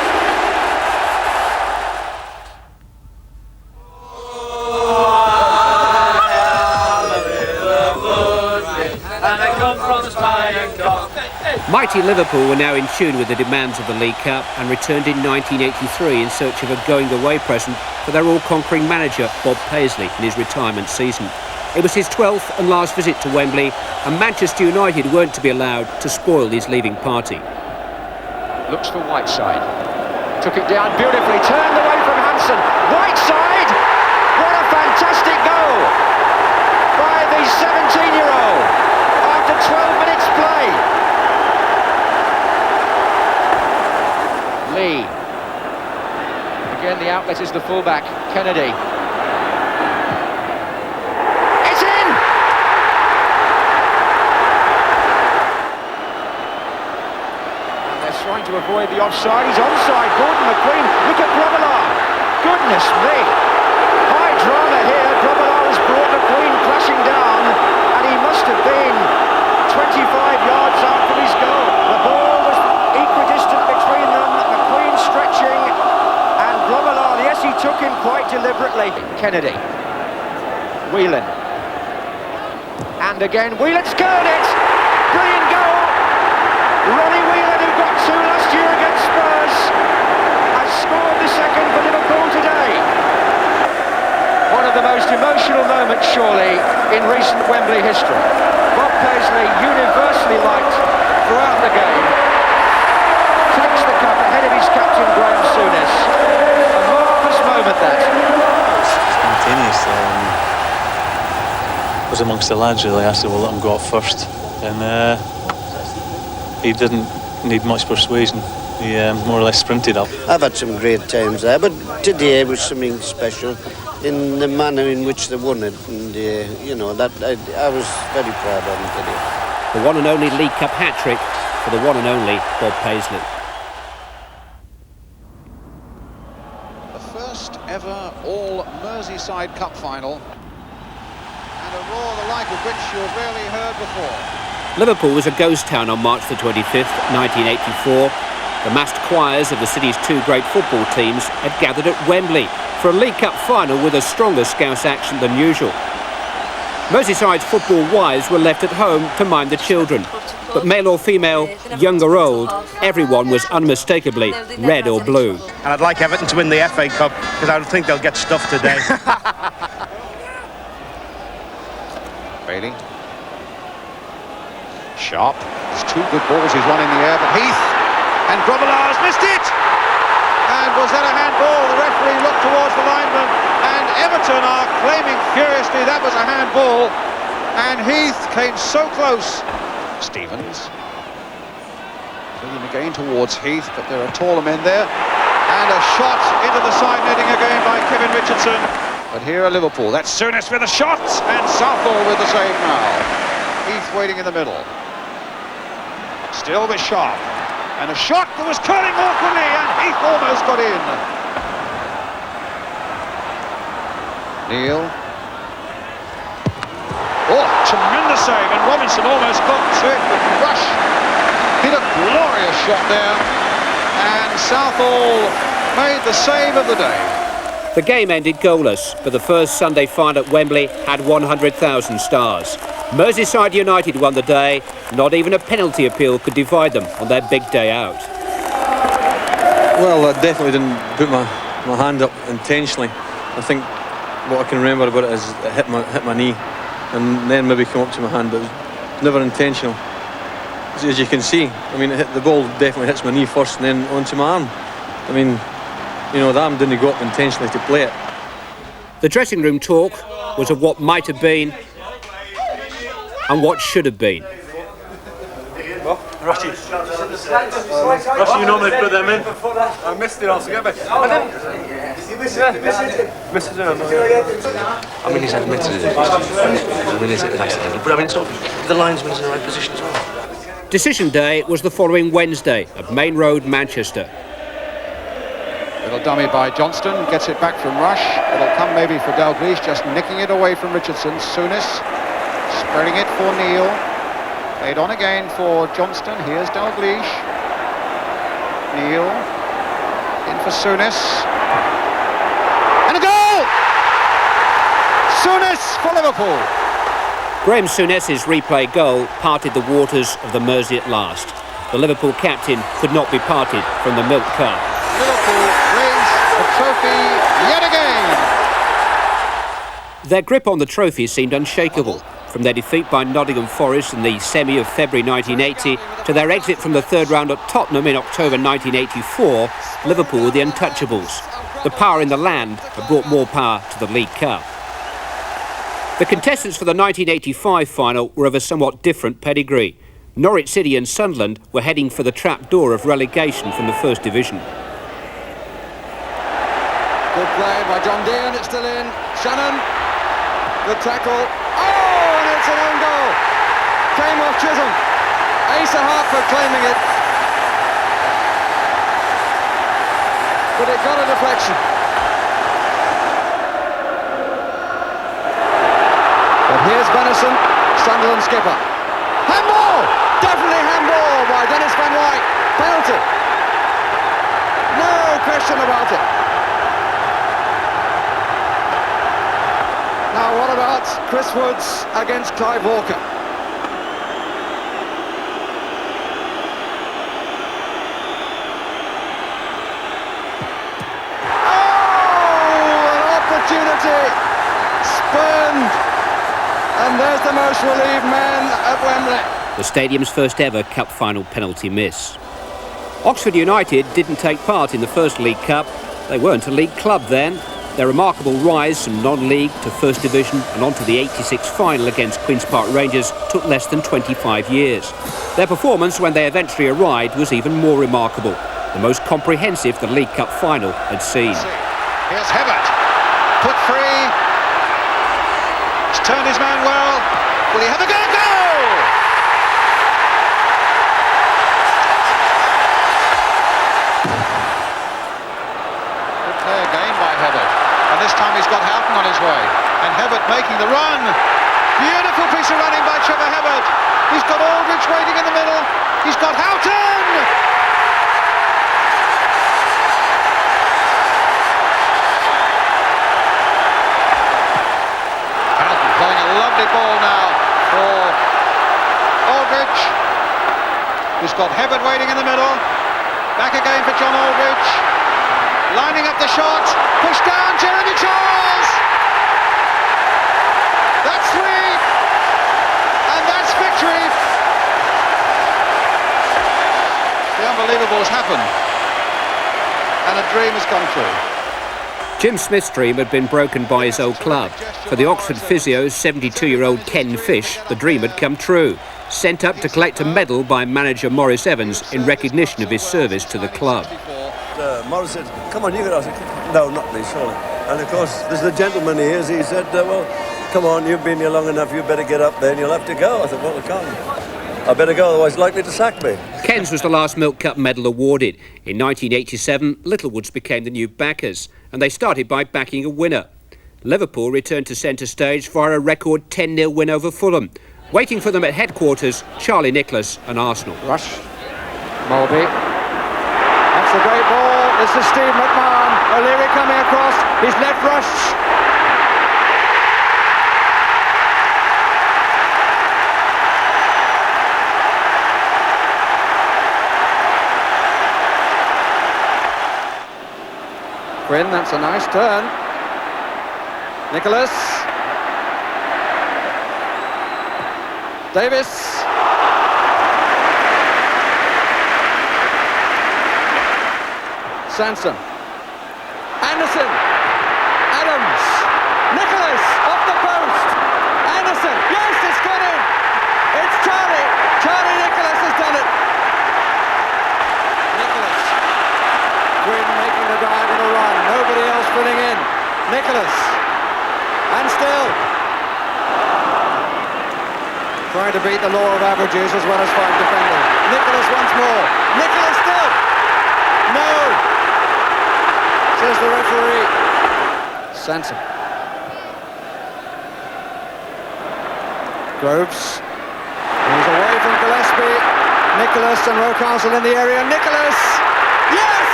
Mighty Liverpool were now in tune with the demands of the League Cup and returned in 1983 in search of a going-away present for their all-conquering manager, Bob Paisley, in his retirement season. It was his 12th and last visit to Wembley, and Manchester United weren't to be allowed to spoil his leaving party. Looks for Whiteside. Took it down beautifully, turned away from Hansen. Whiteside! What a fantastic goal by the 17-year-old after 12 minutes play. Lee. Again, the outlet is the fullback, Kennedy. It's in! And they're trying to avoid the offside. He's onside. Gordon McQueen. Look at Grobbelaar. Goodness me. High drama here. Grobbelaar has brought McQueen crashing down, and he must have been 25 yards out from his goal. The ball was equidistant between them. McQueen stretching, and Grobbelaar, yes, he took him quite deliberately. Kennedy. Whelan. And again, Whelan's scored it! Brilliant goal! Ronnie Whelan, who got two last year against Spurs, has scored the second for Liverpool today. One of the most emotional moments, surely, in recent Wembley history. Bob Paisley, universally liked throughout the game, takes the cup ahead of his captain, Graham Souness. A marvellous moment, that. Spontaneous. Was amongst the lads, really. I said, well, let him go up first. And he didn't need much persuasion. He more or less sprinted up. I've had some great times there, but today was something special in the manner in which they won it. And, you know, that I was very proud of them today. The one and only League Cup hat-trick for the one and only Bob Paisley. The first ever all-Merseyside Cup final. And a roar the like of which you've rarely heard before. Liverpool was a ghost town on March the 25th, 1984. The massed choirs of the city's two great football teams had gathered at Wembley for a League Cup final with a stronger Scouse action than usual. Merseyside's football wives were left at home to mind the children. But male or female, young or old, everyone was unmistakably red or blue. And I'd like Everton to win the FA Cup because I don't think they'll get stuffed today. Bailey. Sharp. There's two good balls he's won in the air, but Heath and Grobbelaar's missed it! And was that a handball? The referee looked towards the lineman, and Everton are claiming furiously that was a handball, and Heath came so close. Stevens. Looking again towards Heath, but there are taller men there. And a shot into the side netting again by Kevin Richardson. But here are Liverpool. That's Souness with a shot, and Southall with the save now. Heath waiting in the middle. Still with Sharp. And a shot that was curling awkwardly, and Heath almost got in. Neil. Oh, tremendous save, and Robinson almost got to it, but Rush hit a glorious shot there, and Southall made the save of the day. The game ended goalless, but the first Sunday final at Wembley had 100,000 stars. Merseyside United won the day. Not even a penalty appeal could divide them on their big day out. Well, I definitely didn't put my hand up intentionally. I think what I can remember about it is it hit my knee and then maybe come up to my hand, but it was never intentional. As you can see, I mean, the ball definitely hits my knee first and then onto my arm. I mean, you know, the arm didn't go up intentionally to play it. The dressing room talk was of what might have been and what should have been. Rushy, you normally put them in. I missed it altogether. I didn't. Missed it. I mean, he's admitted it. I mean, it's an accident. But I mean, it's not, the linesman's in the right position as well. Decision day was the following Wednesday at Main Road, Manchester. Little dummy by Johnston, gets it back from Rush. It'll come maybe for Dalglish, just nicking it away from Richardson. Souness spreading it for Neil. Played on again for Johnston. Here's Dalglish. Neil in for Souness. And a goal! Souness for Liverpool. Graham Souness's replay goal parted the waters of the Mersey at last. The Liverpool captain could not be parted from the Milk Cup. Liverpool raise the trophy yet again. Their grip on the trophy seemed unshakable. From their defeat by Nottingham Forest in the semi of February 1980 to their exit from the third round at Tottenham in October 1984, Liverpool were the untouchables. The power in the land had brought more power to the League Cup. The contestants for the 1985 final were of a somewhat different pedigree. Norwich City and Sunderland were heading for the trap door of relegation from the First Division. Good play by John Dean, it's still in. Shannon, good tackle. Oh, and it's an own goal. Came off Chisholm. Asa Hartford claiming it. But it got a deflection. But here's Benison, Sunderland skipper. Handball! Definitely handball by Dennis Van Wyk. Penalty. No question about it. Now what about Chris Woods against Clive Walker? Oh, an opportunity spurned, and there's the most relieved man at Wembley. The stadium's first ever cup final penalty miss. Oxford United didn't take part in the first League Cup. They weren't a league club then. Their remarkable rise from non-league to First Division and on to the 86 final against Queen's Park Rangers took less than 25 years. Their performance when they eventually arrived was even more remarkable, the most comprehensive the League Cup final had seen. Here's Hibbert, put free. He's turned his man well. Will he have a go? Goal! Good play again by Hibbert. And this time he's got Houghton on his way. And Hibbert making the run. Beautiful piece of running by Trevor Hibbert. He's got Aldridge waiting in the middle. He's got Houghton! Houghton playing a lovely ball now for Aldridge. He's got Hibbert waiting in the middle. Back again for John Aldridge. Lining up the shot, pushed down, Jeremy Charles! That's three, and that's victory! The unbelievable has happened, and a dream has come true. Jim Smith's dream had been broken by his old club. For the Oxford physio's 72-year-old Ken Fish, the dream had come true. Sent up to collect a medal by manager Maurice Evans in recognition of his service to the club. Morris said, come on, you go. I said, no, not me, surely. And of course, there's the gentleman here. He said, well, come on, you've been here long enough, you better get up there and you'll have to go. I said, well, I can't. I better go, otherwise he's likely to sack me. Ken's was the last Milk Cup medal awarded. In 1987, Littlewoods became the new backers, and they started by backing a winner. Liverpool returned to centre stage via a record 10-0 win over Fulham. Waiting for them at headquarters, Charlie Nicholas and Arsenal. Rush, Mulvey. That's a great ball. This is Steve McMahon. O'Leary coming across. He's left Rush. Quinn, that's a nice turn. Nicholas. Davis. Sanson. Anderson. Adams. Nicholas off the post. Anderson. Yes, it's got in. It's Charlie. Charlie Nicholas has done it. Nicholas. Quinn making the diagonal run. Nobody else filling in. Nicholas. And still. trying to beat the law of averages as well as fine defending. Nicholas once more. Nicholas still. No, says the referee. Sanson. Groves. He's away from Gillespie. Nicholas and Rocastle in the area. Nicholas! Yes!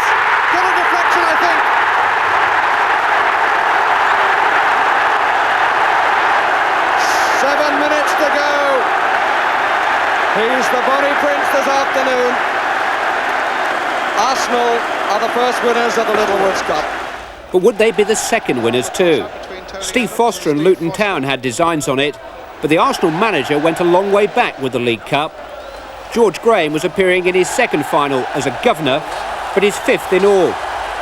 Got a deflection, I think. Seven minutes to go. He's the Bonnie Prince this afternoon. Arsenal are the first winners of the Littlewoods Cup. But would they be the second winners too? Steve Foster and Luton Town had designs on it, but the Arsenal manager went a long way back with the League Cup. George Graham was appearing in his second final as a governor, but his fifth in all.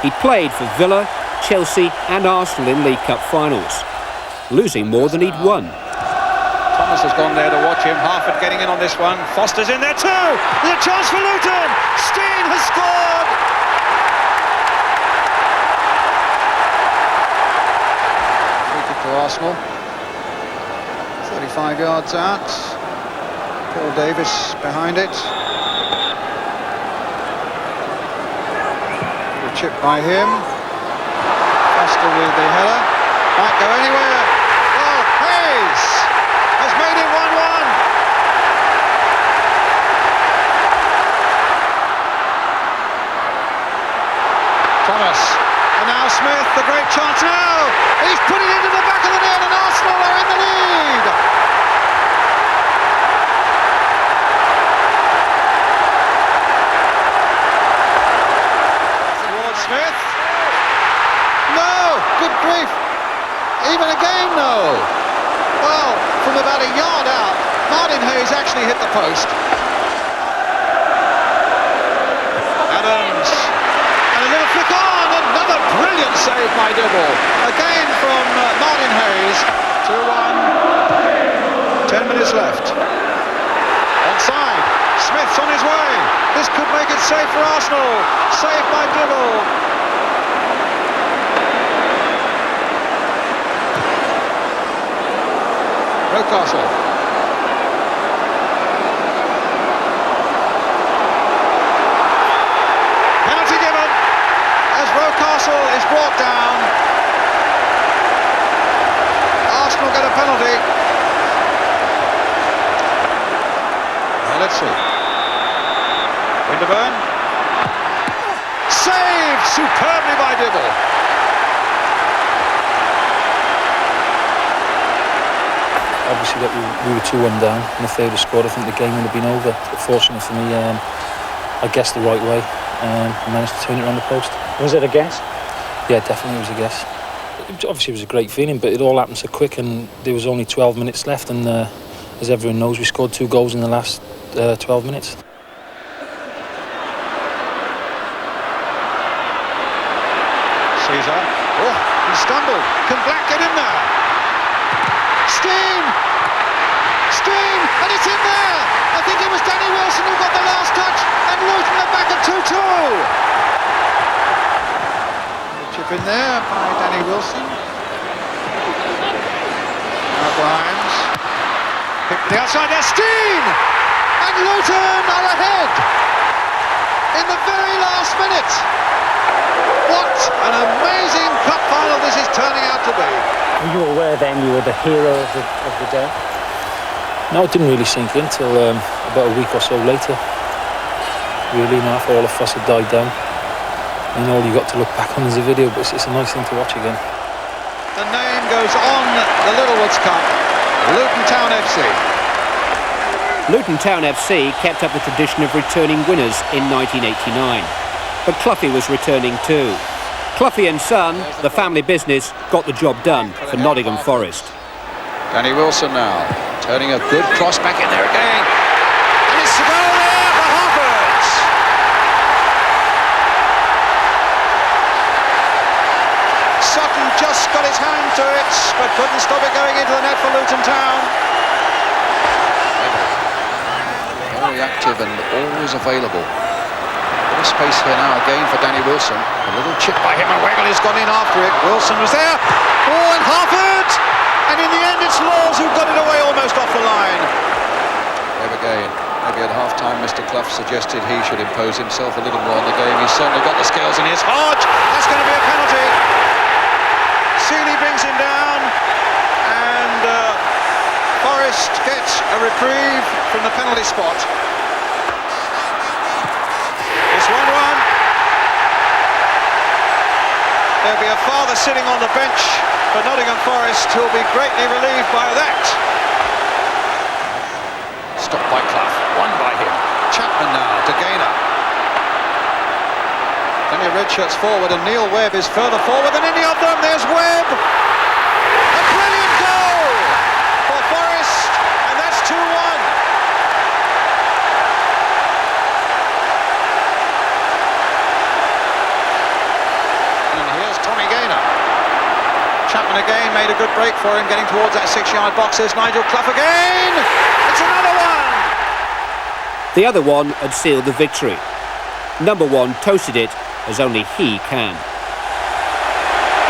He played for Villa, Chelsea and Arsenal in League Cup finals, losing more than he'd won. Thomas has gone there to watch him. Harford getting in on this one. Foster's in there too. There's a chance for Luton. Steen has scored. Free kick to Arsenal. 35 yards out. Paul Davis behind it. Good chip by him. Foster with the header. Might go anywhere. Oh, Hayes has made it 1-1. Thomas. And now Smith, the great chance now. He's put it into the back of the net and Arsenal are in the lead. Towards Smith. No! Good grief. Even again, no. Well, from about a yard out, Martin Hayes actually hit the post. Adams. And a little flick on. Another brilliant save by Dibble. Again from Martin Hayes. 2-1. 10 minutes left. Onside. Smith's on his way. This could make it safe for Arsenal. Saved by Dibble. Rocastle. Penalty given as Rocastle is brought down. Arsenal get a penalty. Now let's see. Winterburn. Saved superbly by Dibble. Obviously that we were 2-1 down, and if they'd have scored I think the game would have been over. But fortunately for me, I guessed the right way and managed to turn it around the post. Was it a guess? Yeah, definitely it was a guess. Obviously it was a great feeling, but it all happened so quick and there was only 12 minutes left, and as everyone knows we scored 2 goals in the last 12 minutes. Caesar. Oh, he stumbled. Can Black get in there? Steen! Steen! And it's in there! I think it was Danny Wilson who got the last touch, and Luton are back at 2-2. Chip in there by Danny Wilson. Now Grimes. Pick the outside there, Steen! And Luton are ahead in the very last minute. What an amazing cup final this is turning out to be. Were you aware then you were the hero of the day? No, it didn't really sink in until about a week or so later. Really, after all the fuss had died down. And all you got to look back on is a video, but it's a nice thing to watch again. The name goes on the Littlewoods Cup, Luton Town FC. Luton Town FC kept up the tradition of returning winners in 1989. But Cloughie was returning too. Cloughie and Son, the family business, got the job done for Nottingham Forest. Danny Wilson now, turning a good cross back in there again. And it's a goal there for Harford. Sutton just got his hand to it, but couldn't stop it going into the net for Luton Town. Very active and always available. Space here now again for Danny Wilson. A little chip by him and Wegley's gone in after it. Wilson was there. Oh, and Harford! And in the end it's Laws who got it away almost off the line. again. Maybe at half-time Mr. Clough suggested he should impose himself a little more on the game. He's certainly got the skills in his. Hodge! That's going to be a penalty. Seeley brings him down, and Forrest gets a reprieve from the penalty spot. It's 1-1. There'll be a father sitting on the bench for Nottingham Forest who'll be greatly relieved by that. Stopped by Clough, won by him. Chapman now to Gaynor. Plenty of red shirts forward, and Neil Webb is further forward than any of them. There's Webb! A brilliant goal for Forest, and that's 2-1. And here's Tommy Gaynor. Chapman again made a good break for him, getting towards that 6-yard box. There's Nigel Clough again! It's another one! The other one had sealed the victory. Number one toasted it as only he can.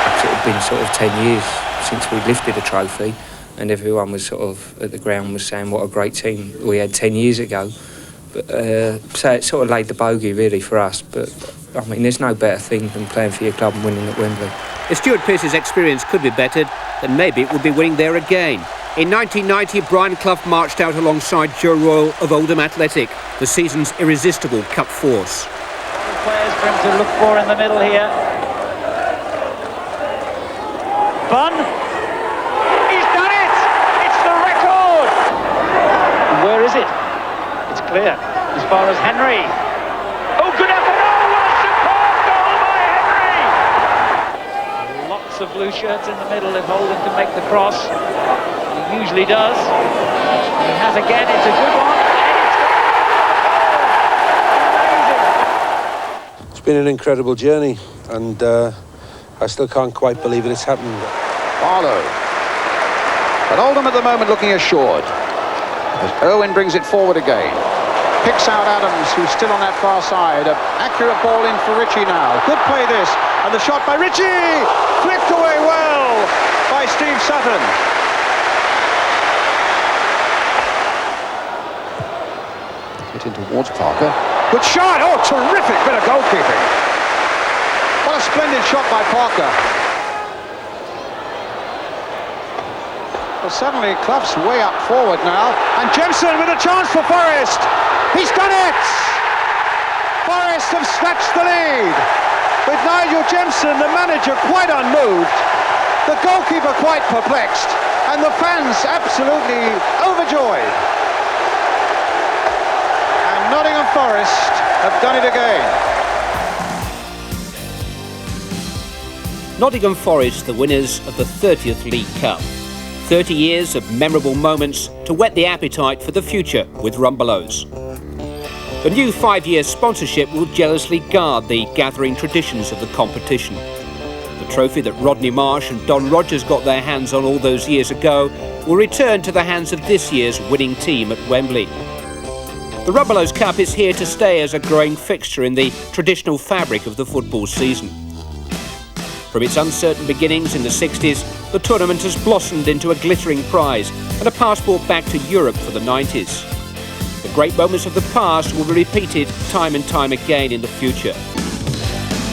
It's been 10 years since we lifted a trophy, and everyone was at the ground was saying what a great team we had 10 years ago. But, so it laid the bogey really for us. But I mean, there's no better thing than playing for your club and winning at Wembley. If Stuart Pearce's experience could be bettered, then maybe it would be winning there again. In 1990, Brian Clough marched out alongside Joe Royle of Oldham Athletic, the season's irresistible cup force. Players for him to look for in the middle here. Bunn. He's done it! It's the record! Where is it? It's clear. As far as Henry. Oh, good effort! Oh, what a superb goal by Henry! Lots of blue shirts in the middle if Holden can make the cross. He usually does. He has again. It's a good one. It's been an incredible journey, and I still can't quite believe it's happened. Barlow. But Oldham at the moment looking assured, as Owen brings it forward again. Picks out Adams, who's still on that far side. An accurate ball in for Ritchie now. Good play this, and the shot by Ritchie! Flicked away well by Steve Sutton. Hit in towards Parker. Good shot! Oh, terrific bit of goalkeeping. What a splendid shot by Parker. Well, suddenly Clough's way up forward now, and Jemson with a chance for Forest. He's done it! Forest have snatched the lead, with Nigel Jemson, the manager, quite unmoved, the goalkeeper quite perplexed, and the fans absolutely overjoyed. And Nottingham Forest have done it again. Nottingham Forest, the winners of the 30th League Cup. 30 years of memorable moments to whet the appetite for the future with Rumbelows. The new 5-year sponsorship will jealously guard the gathering traditions of the competition. The trophy that Rodney Marsh and Don Rogers got their hands on all those years ago will return to the hands of this year's winning team at Wembley. The Rumbelows Cup is here to stay as a growing fixture in the traditional fabric of the football season. From its uncertain beginnings in the 60s, the tournament has blossomed into a glittering prize and a passport back to Europe for the 90s. The great moments of the past will be repeated time and time again in the future.